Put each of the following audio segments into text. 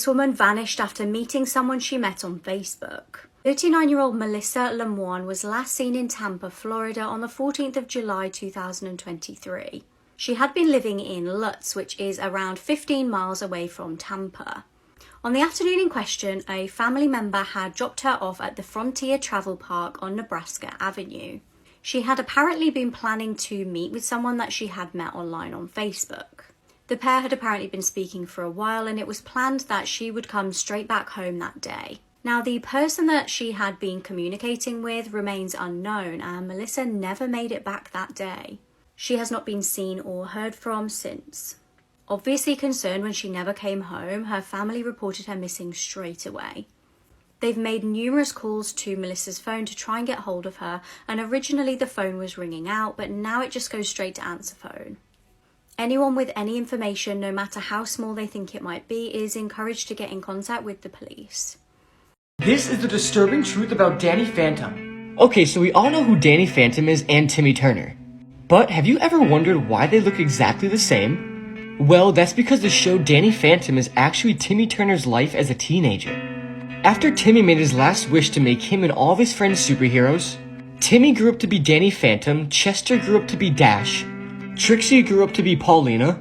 This woman vanished after meeting someone she met on Facebook. 39-year-old Melissa Lemoine was last seen in Tampa, Florida on the 14th of July 2023. She had been living in Lutz, which is around 15 miles away from Tampa. On the afternoon in question, a family member had dropped her off at the Frontier Travel Park on Nebraska Avenue. She had apparently been planning to meet with someone that she had met online on Facebook. The pair had apparently been speaking for a while, and it was planned that she would come straight back home that day. Now, the person that she had been communicating with remains unknown, and Melissa never made it back that day. She has not been seen or heard from since. Obviously concerned when she never came home, her family reported her missing straight away. They've made numerous calls to Melissa's phone to try and get hold of her, and originally the phone was ringing out, but now it just goes straight to answer phone. Anyone with any information, no matter how small they think it might be, is encouraged to get in contact with the police. This is the disturbing truth about Danny Phantom. Okay, so we all know who Danny Phantom is and Timmy Turner. But have you ever wondered why they look exactly the same? Well, that's because the show Danny Phantom is actually Timmy Turner's life as a teenager. After Timmy made his last wish to make him and all of his friends superheroes, Timmy grew up to be Danny Phantom, Chester grew up to be Dash, Trixie grew up to be Paulina,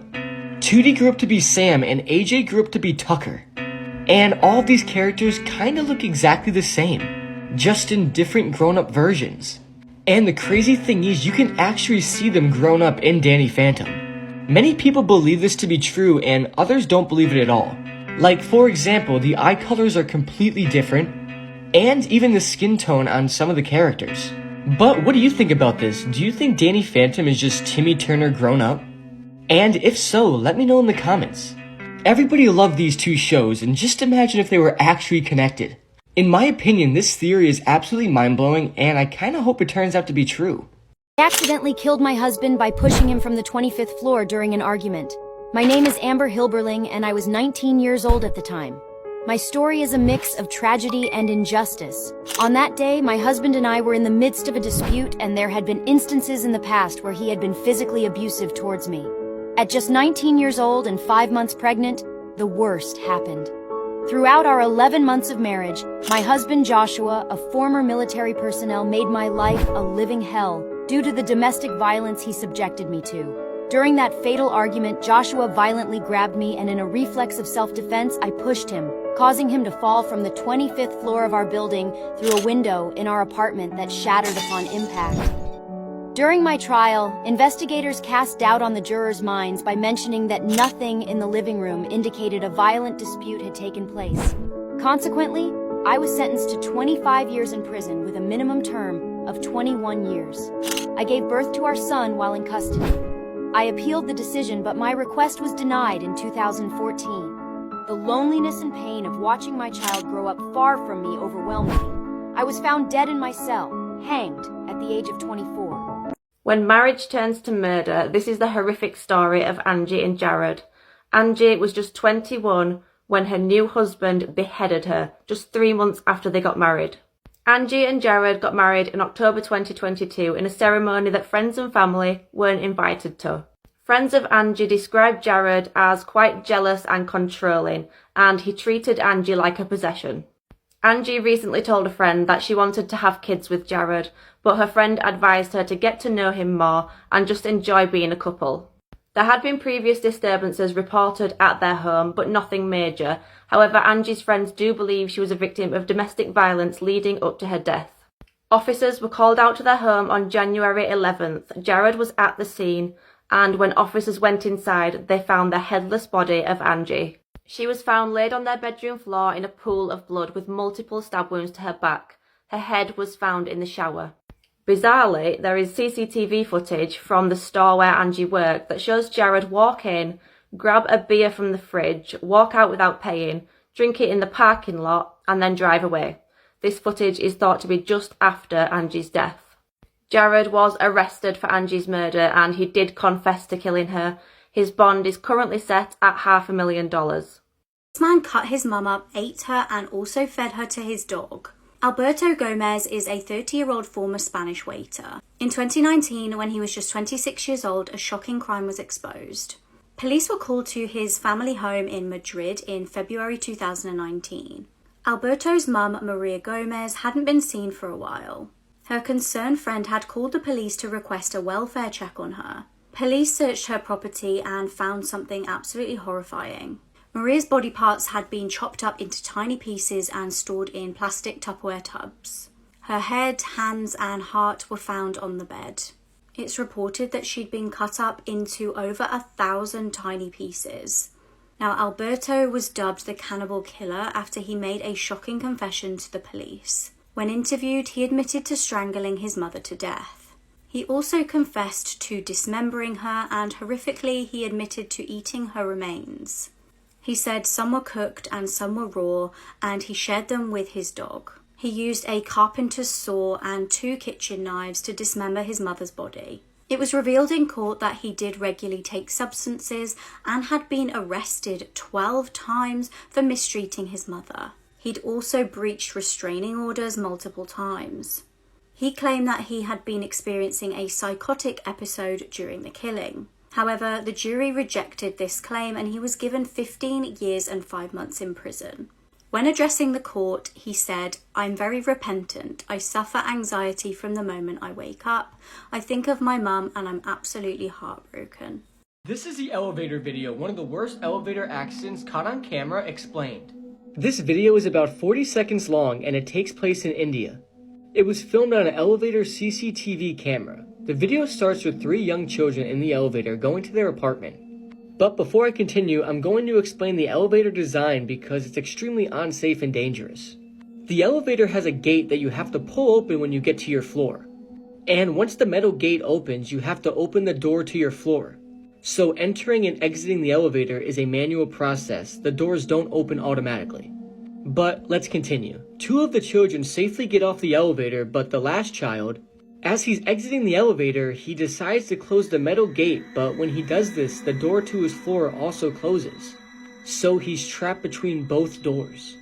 Tootie grew up to be Sam, and AJ grew up to be Tucker. And all of these characters kinda look exactly the same, just in different grown-up versions. And the crazy thing is, you can actually see them grown up in Danny Phantom. Many people believe this to be true, and others don't believe it at all. Like, for example, the eye colors are completely different, and even the skin tone on some of the characters. But what do you think about this? Do you think Danny Phantom is just Timmy Turner grown up? And if so, let me know in the comments. Everybody loved these two shows, and just imagine if they were actually connected. In my opinion, this theory is absolutely mind-blowing, and I kinda hope it turns out to be true. I accidentally killed my husband by pushing him from the 25th floor during an argument. My name is Amber Hilberling, and I was 19 years old at the time. My story is a mix of tragedy and injustice. On that day, my husband and I were in the midst of a dispute, and there had been instances in the past where he had been physically abusive towards me. At just 19 years old and 5 months pregnant, the worst happened. Throughout our 11 months of marriage, my husband Joshua, a former military personnel, made my life a living hell due to the domestic violence he subjected me to. During that fatal argument, Joshua violently grabbed me, and in a reflex of self-defense, I pushed him, causing him to fall from the 25th floor of our building through a window in our apartment that shattered upon impact. During my trial, investigators cast doubt on the jurors' minds by mentioning that nothing in the living room indicated a violent dispute had taken place. Consequently, I was sentenced to 25 years in prison with a minimum term of 21 years. I gave birth to our son while in custody. I appealed the decision, but my request was denied in 2014. The loneliness and pain of watching my child grow up far from me overwhelmed me. I was found dead in my cell, hanged at the age of 24. When marriage turns to murder, this is the horrific story of Angie and Jared. Angie was just 21 when her new husband beheaded her, just 3 months after they got married. Angie and Jared got married in October 2022 in a ceremony that friends and family weren't invited to. Friends of Angie described Jared as quite jealous and controlling, and he treated Angie like a possession. Angie recently told a friend that she wanted to have kids with Jared, but her friend advised her to get to know him more and just enjoy being a couple. There had been previous disturbances reported at their home, but nothing major. However, Angie's friends do believe she was a victim of domestic violence leading up to her death. Officers were called out to their home on January 11th. Jared was at the scene, and when officers went inside, they found the headless body of Angie. She was found laid on their bedroom floor in a pool of blood with multiple stab wounds to her back. Her head was found in the shower. Bizarrely, there is CCTV footage from the store where Angie worked that shows Jared walk in, grab a beer from the fridge, walk out without paying, drink it in the parking lot, and then drive away. This footage is thought to be just after Angie's death. Jared was arrested for Angie's murder, and he did confess to killing her. His bond is currently set at $500,000. This man cut his mum up, ate her, and also fed her to his dog. Alberto Gomez is a 30-year-old former Spanish waiter. In 2019, when he was just 26 years old, a shocking crime was exposed. Police were called to his family home in Madrid in February 2019. Alberto's mum, Maria Gomez, hadn't been seen for a while. Her concerned friend had called the police to request a welfare check on her. Police searched her property and found something absolutely horrifying. Maria's body parts had been chopped up into tiny pieces and stored in plastic Tupperware tubs. Her head, hands, and heart were found on the bed. It's reported that she'd been cut up into over 1,000 tiny pieces. Now, Alberto was dubbed the cannibal killer after he made a shocking confession to the police. When interviewed, he admitted to strangling his mother to death. He also confessed to dismembering her, and horrifically, he admitted to eating her remains. He said some were cooked and some were raw, and he shared them with his dog. He used a carpenter's saw and 2 kitchen knives to dismember his mother's body. It was revealed in court that he did regularly take substances and had been arrested 12 times for mistreating his mother. He'd also breached restraining orders multiple times. He claimed that he had been experiencing a psychotic episode during the killing. However, the jury rejected this claim and he was given 15 years and 5 months in prison. When addressing the court, he said, "I'm very repentant. I suffer anxiety from the moment I wake up. I think of my mum and I'm absolutely heartbroken." This is the elevator video, one of the worst elevator accidents caught on camera, explained. This video is about 40 seconds long and it takes place in India. It was filmed on an elevator CCTV camera. The video starts with 3 young children in the elevator going to their apartment. But before I continue, I'm going to explain the elevator design because it's extremely unsafe and dangerous. The elevator has a gate that you have to pull open when you get to your floor. And once the metal gate opens, you have to open the door to your floor. So entering and exiting the elevator is a manual process. The doors don't open automatically. But let's continue. 2 of the children safely get off the elevator, but the last child, as he's exiting the elevator, he decides to close the metal gate, but when he does this, the door to his floor also closes. So he's trapped between both doors.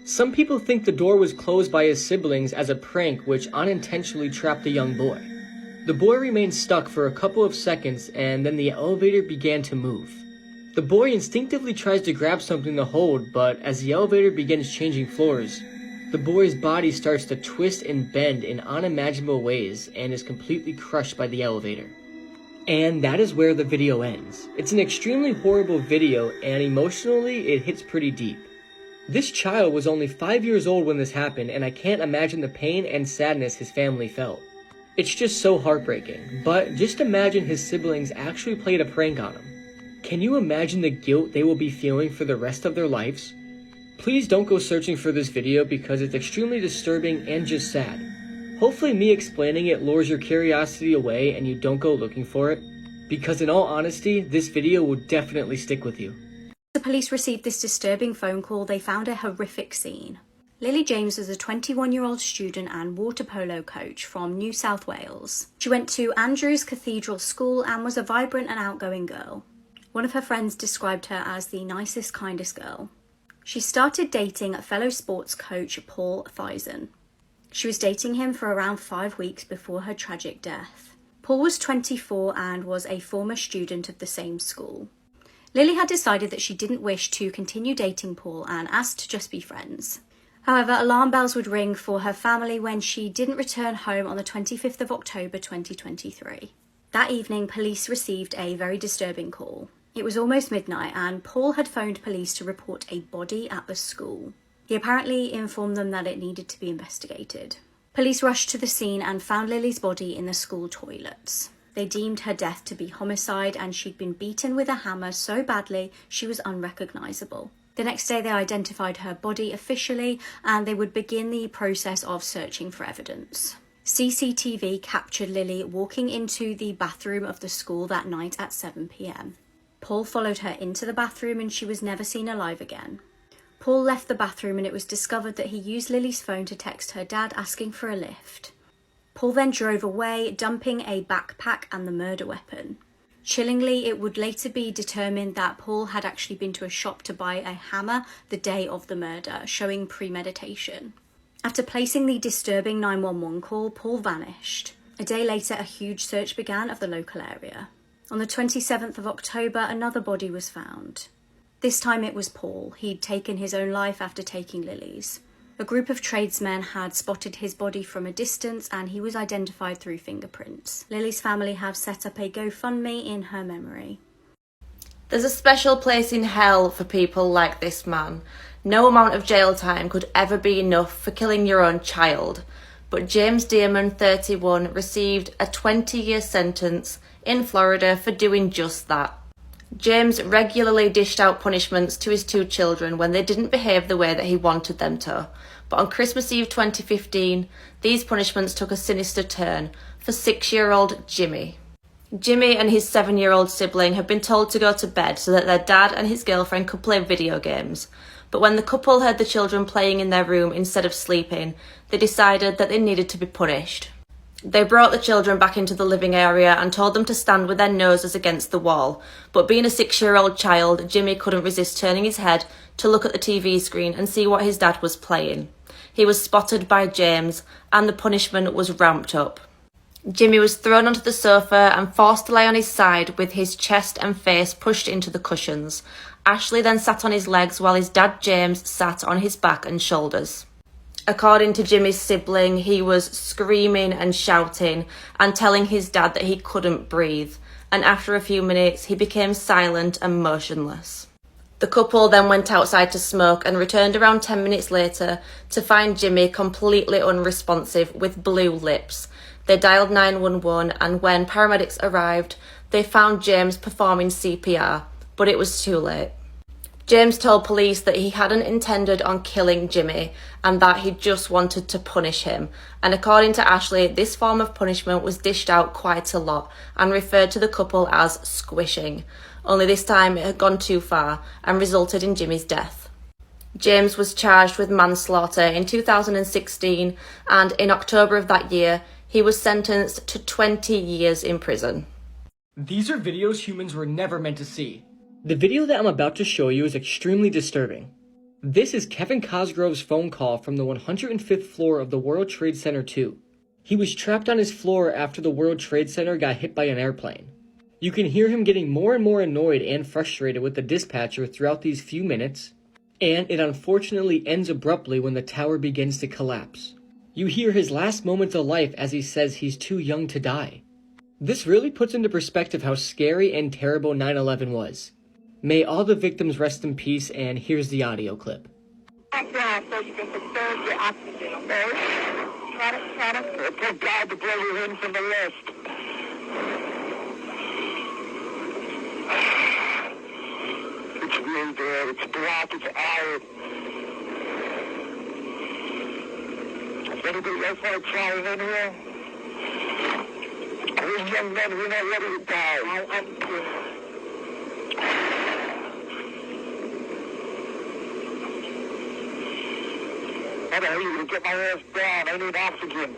Some people think the door was closed by his siblings as a prank, which unintentionally trapped the young boy. The boy remained stuck for a couple of seconds, and then the elevator began to move. The boy instinctively tries to grab something to hold, but as the elevator begins changing floors, the boy's body starts to twist and bend in unimaginable ways and is completely crushed by the elevator. And that is where the video ends. It's an extremely horrible video and emotionally it hits pretty deep. This child was only 5 years old when this happened and I can't imagine the pain and sadness his family felt. It's just so heartbreaking, but just imagine his siblings actually played a prank on him. Can you imagine the guilt they will be feeling for the rest of their lives? Please don't go searching for this video because it's extremely disturbing and just sad. Hopefully me explaining it lures your curiosity away and you don't go looking for it, because in all honesty, this video will definitely stick with you. The police received this disturbing phone call. They found a horrific scene. Lily James was a 21-year-old student and water polo coach from New South Wales. She went to Andrews Cathedral School and was a vibrant and outgoing girl. One of her friends described her as the nicest, kindest girl. She started dating fellow sports coach Paul Thiessen. She was dating him for around 5 weeks before her tragic death. Paul was 24 and was a former student of the same school. Lily had decided that she didn't wish to continue dating Paul and asked to just be friends. However, alarm bells would ring for her family when she didn't return home on the 25th of October 2023. That evening, police received a very disturbing call. It was almost midnight and Paul had phoned police to report a body at the school. He apparently informed them that it needed to be investigated. Police rushed to the scene and found Lily's body in the school toilets. They deemed her death to be homicide and she'd been beaten with a hammer so badly she was unrecognisable. The next day they identified her body officially and they would begin the process of searching for evidence. CCTV captured Lily walking into the bathroom of the school that night at 7 p.m. Paul followed her into the bathroom and she was never seen alive again. Paul left the bathroom and it was discovered that he used Lily's phone to text her dad asking for a lift. Paul then drove away, dumping a backpack and the murder weapon. Chillingly, it would later be determined that Paul had actually been to a shop to buy a hammer the day of the murder, showing premeditation. After placing the disturbing 911 call, Paul vanished. A day later, a huge search began of the local area. On the 27th of October, another body was found. This time it was Paul. He'd taken his own life after taking Lily's. A group of tradesmen had spotted his body from a distance and he was identified through fingerprints. Lily's family have set up a GoFundMe in her memory. There's a special place in hell for people like this man. No amount of jail time could ever be enough for killing your own child. But James Dearman, 31, received a 20-year sentence in Florida for doing just that. James regularly dished out punishments to his two children when they didn't behave the way that he wanted them to. But on Christmas Eve 2015, these punishments took a sinister turn for 6-year-old Jimmy. Jimmy and his 7-year-old sibling had been told to go to bed so that their dad and his girlfriend could play video games. But when the couple heard the children playing in their room instead of sleeping, they decided that they needed to be punished. They brought the children back into the living area and told them to stand with their noses against the wall. But being a 6-year-old child, Jimmy couldn't resist turning his head to look at the TV screen and see what his dad was playing. He was spotted by James, and the punishment was ramped up. Jimmy was thrown onto the sofa and forced to lie on his side with his chest and face pushed into the cushions. Ashley then sat on his legs while his dad James sat on his back and shoulders. According to Jimmy's sibling, he was screaming and shouting and telling his dad that he couldn't breathe, and after a few minutes he became silent and motionless. The couple then went outside to smoke and returned around 10 minutes later to find Jimmy completely unresponsive with blue lips. They dialed 911 and when paramedics arrived, they found James performing CPR, but it was too late. James told police that he hadn't intended on killing Jimmy and that he just wanted to punish him. And according to Ashley, this form of punishment was dished out quite a lot and referred to the couple as squishing. Only this time it had gone too far and resulted in Jimmy's death. James was charged with manslaughter in 2016 and in October of that year, he was sentenced to 20 years in prison. These are videos humans were never meant to see. The video that I'm about to show you is extremely disturbing. This is Kevin Cosgrove's phone call from the 105th floor of the World Trade Center 2. He was trapped on his floor after the World Trade Center got hit by an airplane. You can hear him getting more and more annoyed and frustrated with the dispatcher throughout these few minutes, and it unfortunately ends abruptly when the tower begins to collapse. You hear his last moments of life as he says he's too young to die. This really puts into perspective how scary and terrible 9/11 was. May all the victims rest in peace, and here's the audio clip. Back down so you can conserve your oxygen, okay? Try to put God to blow you in from the list. It's really bad. It's black. It's iron. Does anybody else want to try it in here? We're young men. We're not ready to die. I'm kidding. How the hell are you going to get my ass down? I need oxygen.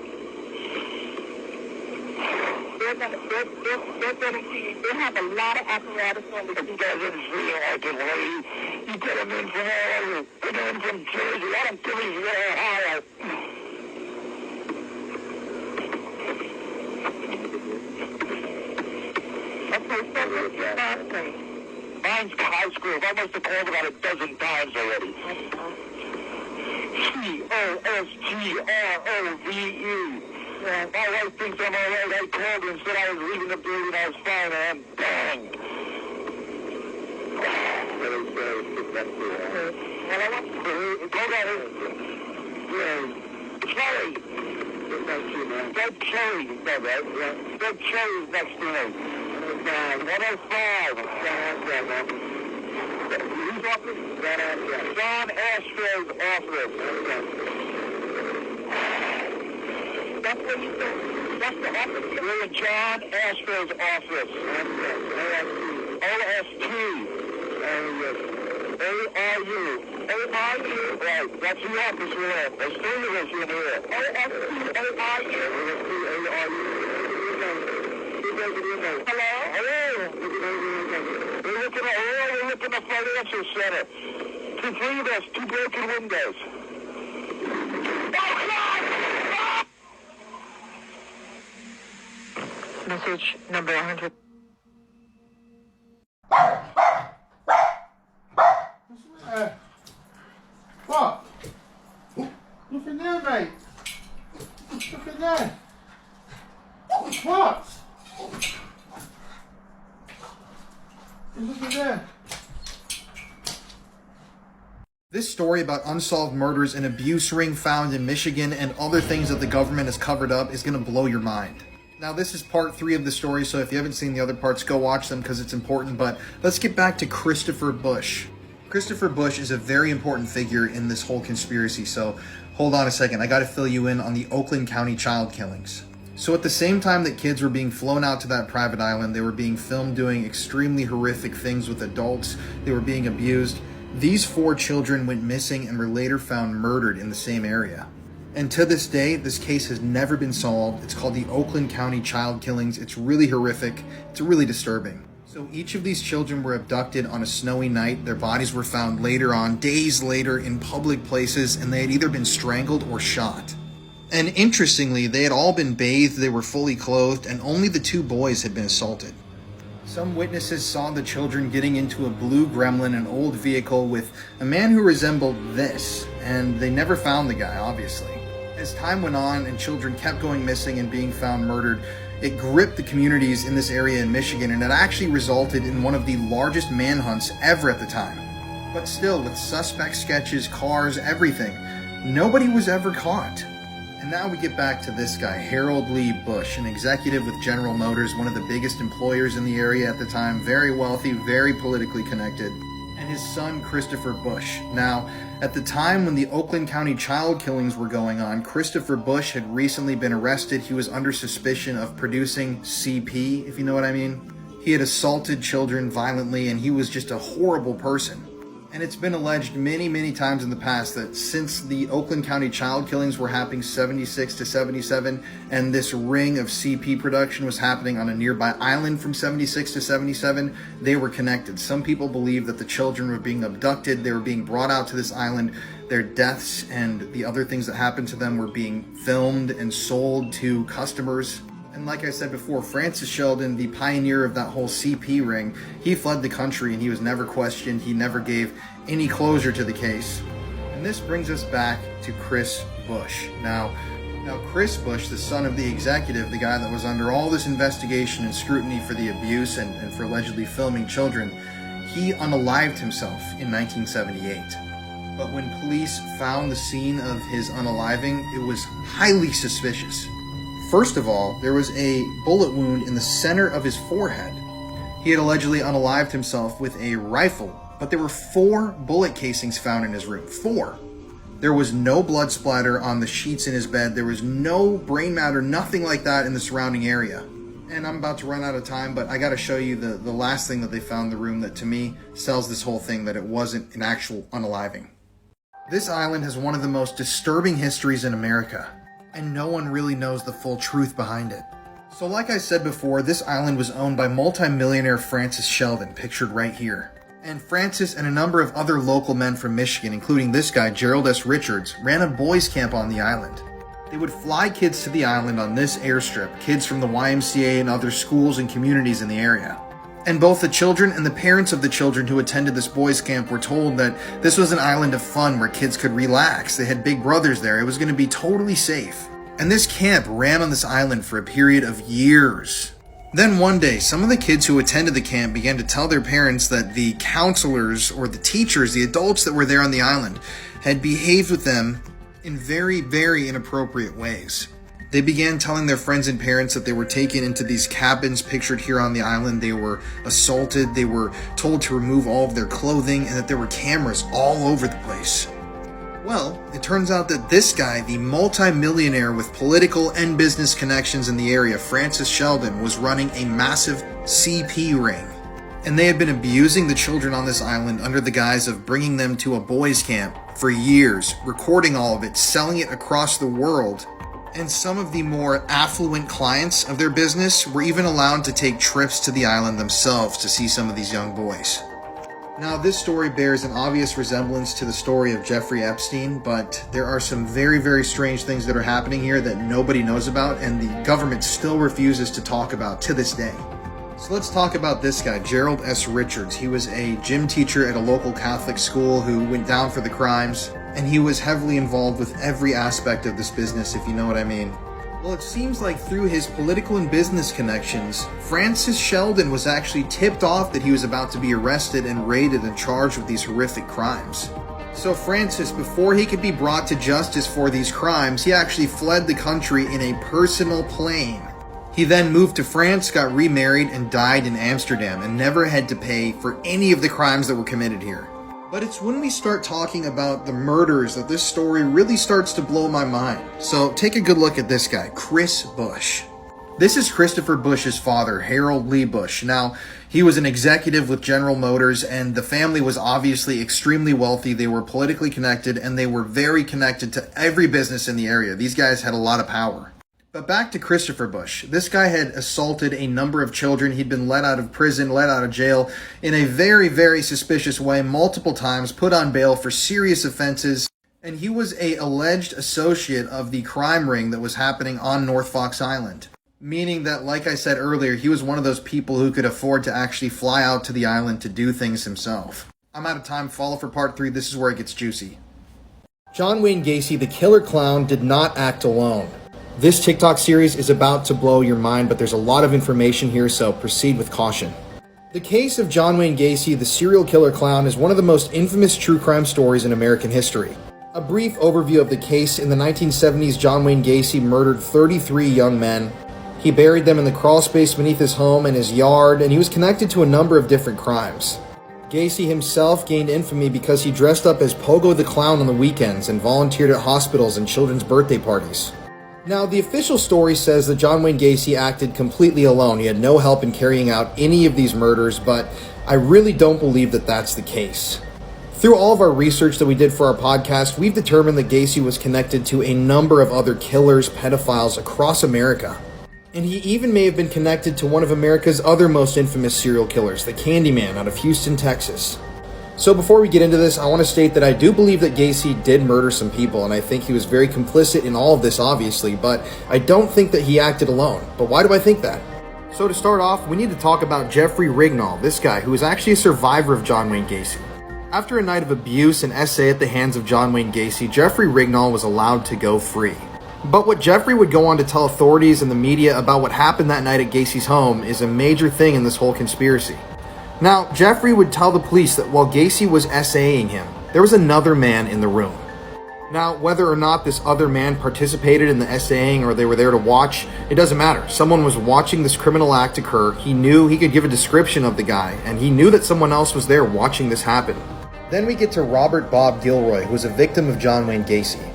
They have a lot of apparatus on the You guys didn't see like it, lady. You get them in from all over. Get them in from Jersey. I don't give a shit, Ohio. Okay, mine's high school. I must have called about a dozen times already. COSGROVE. Yeah, my wife thinks I'm all right. I called her and said I was leaving the building. I was fine, and bang. Well, I want to go down here. Yeah. Cherry. Red Cherry. Is that right? Yeah. Red Cherry's next to me. 105. Whose office? John Ashfield's office. That's where you go. That's the office. We're in John Ashfield's office. OST. ARU. ARU. Right. That's the office we're in. There's three of us in here. OST. ARU. Hello? Hello? We're looking at the financial center. Three of us, two broken windows. Message number 100. there, mate? Look at that. What? Look at that. This story about unsolved murders and abuse ring found in Michigan and other things that the government has covered up is going to blow your mind. Now, this is part 3 of the story, so if you haven't seen the other parts, go watch them because it's important, but let's get back to Christopher Bush. Christopher Bush is a very important figure in this whole conspiracy, so hold on a second. I got to fill you in on the Oakland County child killings. So at the same time that kids were being flown out to that private island, they were being filmed doing extremely horrific things with adults, they were being abused. These 4 children went missing and were later found murdered in the same area. And to this day, this case has never been solved. It's called the Oakland County child killings. It's really horrific. It's really disturbing. So each of these children were abducted on a snowy night. Their bodies were found later on, days later, in public places, and they had either been strangled or shot. And interestingly, they had all been bathed, they were fully clothed, and only the 2 boys had been assaulted. Some witnesses saw the children getting into a blue Gremlin, an old vehicle, with a man who resembled this, and they never found the guy, obviously. As time went on and children kept going missing and being found murdered, it gripped the communities in this area in Michigan, and it actually resulted in one of the largest manhunts ever at the time. But still, with suspect sketches, cars, everything, nobody was ever caught. And now we get back to this guy, Harold Lee Bush, an executive with General Motors, one of the biggest employers in the area at the time, very wealthy, very politically connected, and his son, Christopher Bush. Now, at the time when the Oakland County child killings were going on, Christopher Bush had recently been arrested. He was under suspicion of producing CP, if you know what I mean. He had assaulted children violently, and he was just a horrible person. And it's been alleged many, many times in the past that since the Oakland County child killings were happening 76 to 77, and this ring of CP production was happening on a nearby island from 76 to 77, they were connected. Some people believe that the children were being abducted, they were being brought out to this island, their deaths and the other things that happened to them were being filmed and sold to customers. And like I said before, Francis Sheldon, the pioneer of that whole CP ring, he fled the country and he was never questioned. He never gave any closure to the case. And this brings us back to Chris Bush. Now Chris Bush, the son of the executive, the guy that was under all this investigation and scrutiny for the abuse and for allegedly filming children, he unalived himself in 1978. But when police found the scene of his unaliving, it was highly suspicious. First of all, there was a bullet wound in the center of his forehead. He had allegedly unalived himself with a rifle, but there were 4 bullet casings found in his room. 4. There was no blood splatter on the sheets in his bed. There was no brain matter, nothing like that in the surrounding area. And I'm about to run out of time, but I got to show you the last thing that they found in the room that to me sells this whole thing, that it wasn't an actual unaliving. This island has one of the most disturbing histories in America, and no one really knows the full truth behind it. So like I said before, this island was owned by multi-millionaire Francis Sheldon, pictured right here. And Francis and a number of other local men from Michigan, including this guy, Gerald S. Richards, ran a boys' camp on the island. They would fly kids to the island on this airstrip, kids from the YMCA and other schools and communities in the area. And both the children and the parents of the children who attended this boys' camp were told that this was an island of fun where kids could relax. They had big brothers there. It was going to be totally safe. And this camp ran on this island for a period of years. Then one day, some of the kids who attended the camp began to tell their parents that the counselors or the teachers, the adults that were there on the island, had behaved with them in very, very inappropriate ways. They began telling their friends and parents that they were taken into these cabins pictured here on the island. They were assaulted. They were told to remove all of their clothing and that there were cameras all over the place. Well, it turns out that this guy, the multi-millionaire with political and business connections in the area, Francis Sheldon, was running a massive CP ring. And they had been abusing the children on this island under the guise of bringing them to a boys' camp for years, recording all of it, selling it across the world. And some of the more affluent clients of their business were even allowed to take trips to the island themselves to see some of these young boys. Now, this story bears an obvious resemblance to the story of Jeffrey Epstein, but there are some very, very strange things that are happening here that nobody knows about, and the government still refuses to talk about to this day. So let's talk about this guy, Gerald S. Richards. He was a gym teacher at a local Catholic school who went down for the crimes. and he was heavily involved with every aspect of this business, if you know what I mean. Well, it seems like through his political and business connections, Francis Sheldon was actually tipped off that he was about to be arrested and raided and charged with these horrific crimes. So Francis, before he could be brought to justice for these crimes, he actually fled the country in a personal plane. He then moved to France, got remarried, and died in Amsterdam, and never had to pay for any of the crimes that were committed here. But it's when we start talking about the murders that this story really starts to blow my mind. So take a good look at this guy, Chris Bush. This is Christopher Bush's father, Harold Lee Bush. Now, he was an executive with General Motors, and the family was obviously extremely wealthy. They were politically connected, and they were very connected to every business in the area. These guys had a lot of power. But back to Christopher Bush. This guy had assaulted a number of children. He'd been let out of prison, let out of jail in a very, very suspicious way multiple times, put on bail for serious offenses. And he was an alleged associate of the crime ring that was happening on North Fox Island. Meaning that, like I said earlier, he was one of those people who could afford to actually fly out to the island to do things himself. I'm out of time. Follow for part 3. This is where it gets juicy. John Wayne Gacy, the killer clown, did not act alone. This TikTok series is about to blow your mind, but there's a lot of information here, so proceed with caution. The case of John Wayne Gacy, the serial killer clown, is one of the most infamous true crime stories in American history. A brief overview of the case: in the 1970s, John Wayne Gacy murdered 33 young men. He buried them in the crawl space beneath his home and his yard, and he was connected to a number of different crimes. Gacy himself gained infamy because he dressed up as Pogo the Clown on the weekends and volunteered at hospitals and children's birthday parties. Now, the official story says that John Wayne Gacy acted completely alone. He had no help in carrying out any of these murders, but I really don't believe that that's the case. Through all of our research that we did for our podcast, we've determined that Gacy was connected to a number of other killers, pedophiles across America. And he even may have been connected to one of America's other most infamous serial killers, the Candyman out of Houston, Texas. So before we get into this, I want to state that I do believe that Gacy did murder some people, and I think he was very complicit in all of this, obviously, but I don't think that he acted alone. But why do I think that? So to start off, we need to talk about Jeffrey Rignall, this guy who was actually a survivor of John Wayne Gacy. After a night of abuse and essay at the hands of John Wayne Gacy, Jeffrey Rignall was allowed to go free. But what Jeffrey would go on to tell authorities and the media about what happened that night at Gacy's home is a major thing in this whole conspiracy. Now, Jeffrey would tell the police that while Gacy was essaying him, there was another man in the room. Now, whether or not this other man participated in the essaying or they were there to watch, it doesn't matter. Someone was watching this criminal act occur. He knew he could give a description of the guy, and he knew that someone else was there watching this happen. Then we get to Robert Bob Gilroy, who was a victim of John Wayne Gacy.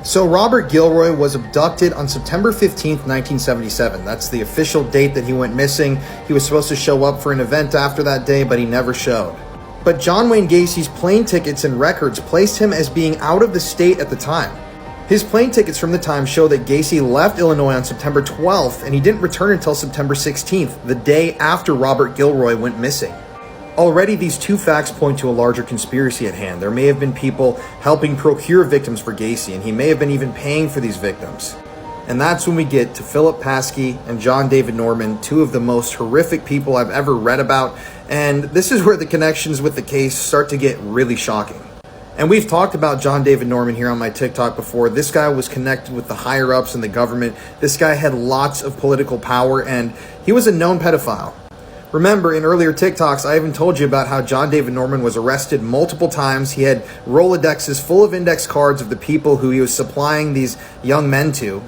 So Robert Gilroy was abducted on September 15th, 1977. That's the official date that he went missing. He was supposed to show up for an event after that day, but he never showed. But John Wayne Gacy's plane tickets and records placed him as being out of the state at the time. His plane tickets from the time show that Gacy left Illinois on September 12th, and he didn't return until September 16th, the day after Robert Gilroy went missing. Already, these two facts point to a larger conspiracy at hand. There may have been people helping procure victims for Gacy, and he may have been even paying for these victims. And that's when we get to Philip Paskey and John David Norman, two of the most horrific people I've ever read about, and this is where the connections with the case start to get really shocking. And we've talked about John David Norman here on my TikTok before. This guy was connected with the higher-ups in the government. This guy had lots of political power, and he was a known pedophile. Remember, in earlier TikToks, I even told you about how John David Norman was arrested multiple times. He had Rolodexes full of index cards of the people who he was supplying these young men to.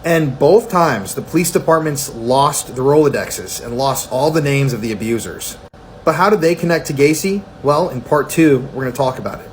And both times, the police departments lost the Rolodexes and lost all the names of the abusers. But how did they connect to Gacy? Well, in part 2, we're going to talk about it.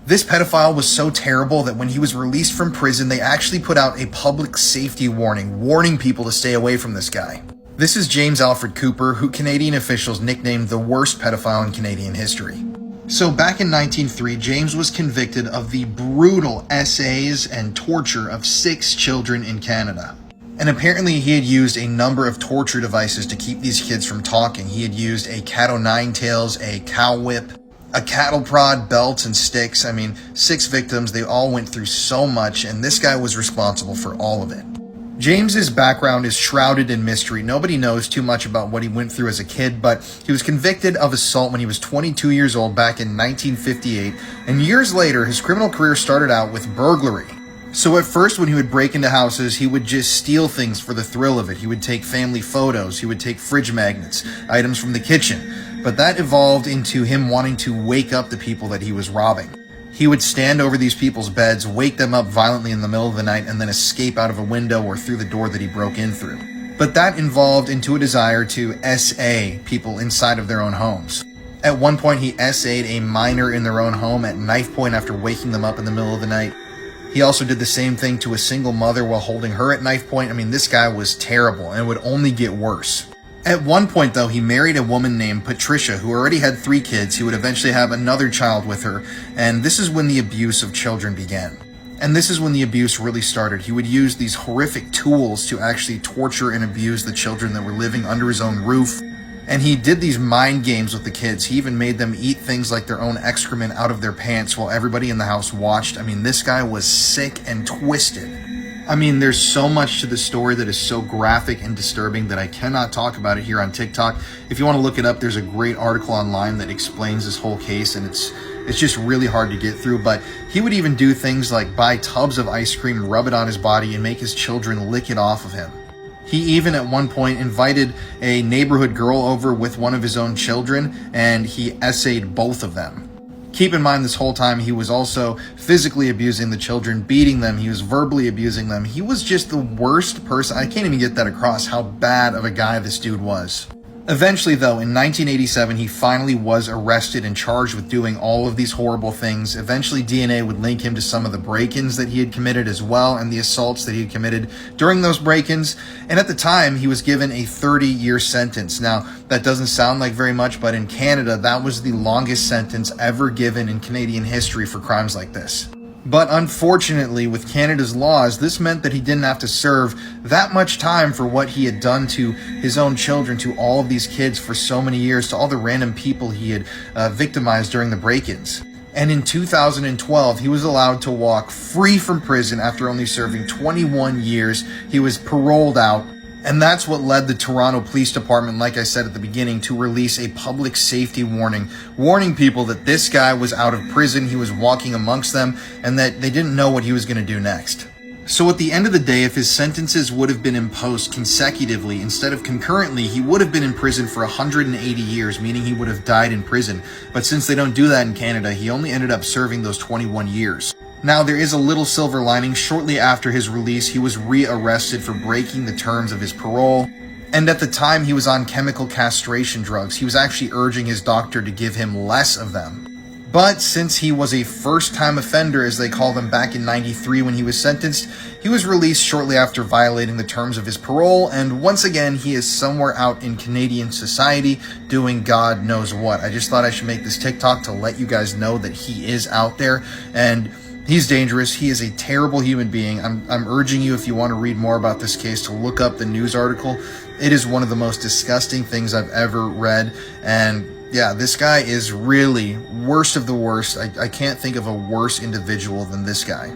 This pedophile was so terrible that when he was released from prison, they actually put out a public safety warning, warning people to stay away from this guy. This is James Alfred Cooper, who Canadian officials nicknamed the worst pedophile in Canadian history. So back in 1903, James was convicted of the brutal essays and torture of 6 children in Canada. And apparently he had used a number of torture devices to keep these kids from talking. He had used a cat o' nine tails, a cow whip, a cattle prod, belts, and sticks. I mean, 6 victims, they all went through so much, and this guy was responsible for all of it. James's background is shrouded in mystery. Nobody knows too much about what he went through as a kid, but he was convicted of assault when he was 22 years old back in 1958, and years later, his criminal career started out with burglary. So at first, when he would break into houses, he would just steal things for the thrill of it. He would take family photos, he would take fridge magnets, items from the kitchen, but that evolved into him wanting to wake up the people that he was robbing. He would stand over these people's beds, wake them up violently in the middle of the night, and then escape out of a window or through the door that he broke in through. But that evolved into a desire to SA people inside of their own homes. At one point, he SA'd a minor in their own home at knife point after waking them up in the middle of the night. He also did the same thing to a single mother while holding her at knife point. I mean, this guy was terrible, and it would only get worse. At one point, though, he married a woman named Patricia, who already had 3 kids. He would eventually have another child with her, and this is when the abuse of children began. And this is when the abuse really started. He would use these horrific tools to actually torture and abuse the children that were living under his own roof. And he did these mind games with the kids. He even made them eat things like their own excrement out of their pants while everybody in the house watched. I mean, this guy was sick and twisted. I mean, there's so much to the story that is so graphic and disturbing that I cannot talk about it here on TikTok. If you want to look it up, there's a great article online that explains this whole case, and it's just really hard to get through. But he would even do things like buy tubs of ice cream, rub it on his body, and make his children lick it off of him. He even at one point invited a neighborhood girl over with one of his own children, and he essayed both of them. Keep in mind, this whole time he was also physically abusing the children, beating them. He was verbally abusing them. He was just the worst person. I can't even get that across how bad of a guy this dude was. Eventually, though, in 1987, he finally was arrested and charged with doing all of these horrible things. Eventually, DNA would link him to some of the break-ins that he had committed as well, and the assaults that he had committed during those break-ins. And at the time, he was given a 30-year sentence. Now, that doesn't sound like very much, but in Canada, that was the longest sentence ever given in Canadian history for crimes like this. But unfortunately, with Canada's laws, this meant that he didn't have to serve that much time for what he had done to his own children, to all of these kids for so many years, to all the random people he had victimized during the break-ins. And in 2012, he was allowed to walk free from prison after only serving 21 years. He was paroled out. And that's what led the Toronto Police Department, like I said at the beginning, to release a public safety warning, warning people that this guy was out of prison, he was walking amongst them, and that they didn't know what he was going to do next. So at the end of the day, if his sentences would have been imposed consecutively instead of concurrently, he would have been in prison for 180 years, meaning he would have died in prison. But since they don't do that in Canada, he only ended up serving those 21 years. Now, there is a little silver lining. Shortly after his release, he was re-arrested for breaking the terms of his parole. And at the time, he was on chemical castration drugs. He was actually urging his doctor to give him less of them. But since he was a first-time offender, as they called him back in '93 when he was sentenced, he was released shortly after violating the terms of his parole. And once again, he is somewhere out in Canadian society doing God knows what. I just thought I should make this TikTok to let you guys know that he is out there. And he's dangerous. He is a terrible human being. I'm urging you, if you want to read more about this case, to look up the news article. It is one of the most disgusting things I've ever read. And yeah, this guy is really worst of the worst. I can't think of a worse individual than this guy.